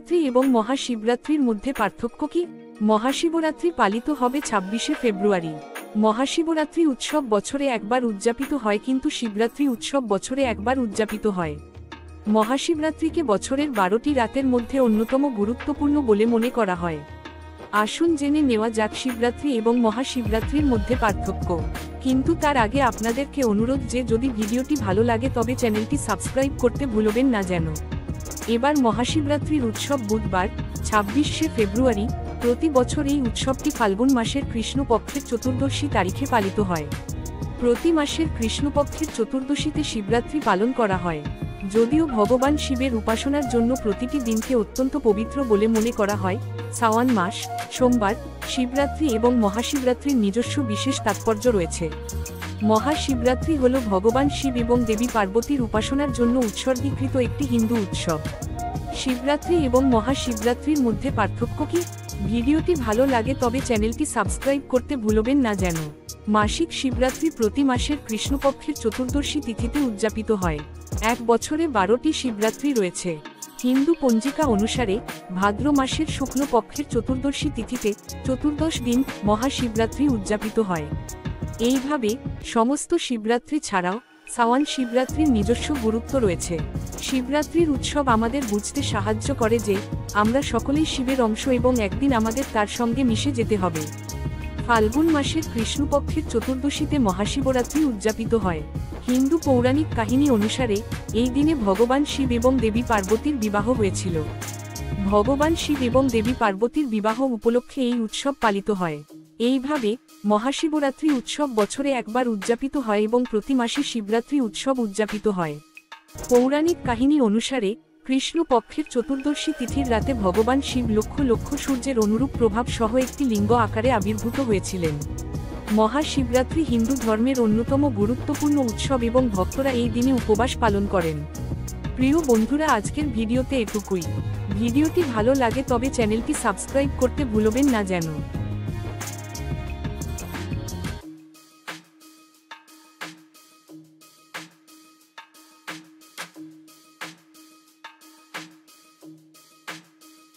শিবরাত্রি এবং মহাশিবরাত্রির মধ্যে পার্থক্য কি? মহাশিবরাত্রি পালিত হবে 26শে ফেব্রুয়ারি। মহাশিবরাত্রি উৎসব বছরে একবার উদযাপিত হয়, কিন্তু শিবরাত্রি উৎসব বছরে একবার উদযাপিত হয়। মহাশিবরাত্রিকে বছরের 12টি রাতের মধ্যে অন্যতম গুরুত্বপূর্ণ বলে মনে করা হয়। আসুন জেনে নেওয়া যাক শিবরাত্রি এবং মহাশিবরাত্রির মধ্যে পার্থক্য। কিন্তু তার আগে আপনাদেরকে অনুরোধ যে যদি ভিডিওটি ভালো লাগে তবে চ্যানেলটি সাবস্ক্রাইব করতে ভুলবেন না যেন। এবার মহাশিবরাত্রির উৎসব বুধবার 26শে ফেব্রুয়ারি। প্রতি বছর এই উৎসবটি ফাল্গুন মাসের কৃষ্ণপক্ষের চতুর্দশী তারিখে পালিত হয়। প্রতি মাসের কৃষ্ণপক্ষের চতুর্দশীতে শিবরাত্রি পালন করা হয়। যদিও ভগবান শিবের উপাসনার জন্য প্রতিটি দিনকে অত্যন্ত পবিত্র বলে মনে করা হয়, শ্রাবণ মাস, সোমবার, শিবরাত্রি এবং মহাশিবরাত্রির নিজস্ব বিশেষ তাৎপর্য রয়েছে। মহাশিবরাত্রি হল ভগবান শিব এবং দেবী পার্বতীর উপাসনার জন্য উৎসর্গীকৃত একটি হিন্দু উৎসব। শিবরাত্রি এবং মহাশিবরাত্রির মধ্যে পার্থক্য কি? ভিডিওটি ভালো লাগে তবে চ্যানেলটি সাবস্ক্রাইব করতে ভুলবেন না যেন। মাসিক শিবরাত্রি প্রতি মাসের কৃষ্ণপক্ষের চতুর্দশী তিথিতে উদযাপিত হয়। এক বছরে 12টি শিবরাত্রি রয়েছে। হিন্দু পঞ্জিকা অনুসারে ভাদ্র মাসের শুক্লপক্ষের চতুর্দশী তিথিতে চতুর্দশ দিন মহাশিবরাত্রি উদযাপিত হয়। এইভাবে সমস্ত শিবরাত্রি ছাড়াও শ্রাবণ শিবরাত্রির নিজস্ব গুরুত্ব রয়েছে। শিবরাত্রির উৎসব আমাদের বুঝতে সাহায্য করে যে আমরা সকলেই শিবের অংশ এবং একদিন আমাদের তার সঙ্গে মিশে যেতে হবে। ফাল্গুন মাসের কৃষ্ণপক্ষের চতুর্দশীতে মহাশিবরাত্রি উদযাপিত হয়। হিন্দু পৌরাণিক কাহিনী অনুসারে এই দিনে ভগবান শিব এবং দেবী পার্বতীর বিবাহ হয়েছিল। ভগবান শিব এবং দেবী পার্বতীর বিবাহ উপলক্ষে এই উৎসব পালিত হয়। এইভাবে মহাশিবরাত্রি উৎসব বছরে একবার উদযাপিত হয় এবং প্রতি মাসে শিবরাত্রি উৎসব উদযাপিত হয়। পৌরাণিক কাহিনী অনুসারে কৃষ্ণপক্ষের চতুর্দশী তিথির রাতে ভগবান শিব লক্ষ লক্ষ সূর্যের অনুরূপ প্রভাব সহ একটি লিঙ্গ আকারে আবির্ভূত হয়েছিলেন। মহাশিবরাত্রি হিন্দু ধর্মের অন্যতম গুরুত্বপূর্ণ উৎসব এবং ভক্তরা এই দিনে উপবাস পালন করেন। প্রিয় বন্ধুরা, আজকের ভিডিওতে এটুকুই। ভিডিওটি ভালো লাগে তবে চ্যানেলটি সাবস্ক্রাইব করতে ভুলবেন না যেন।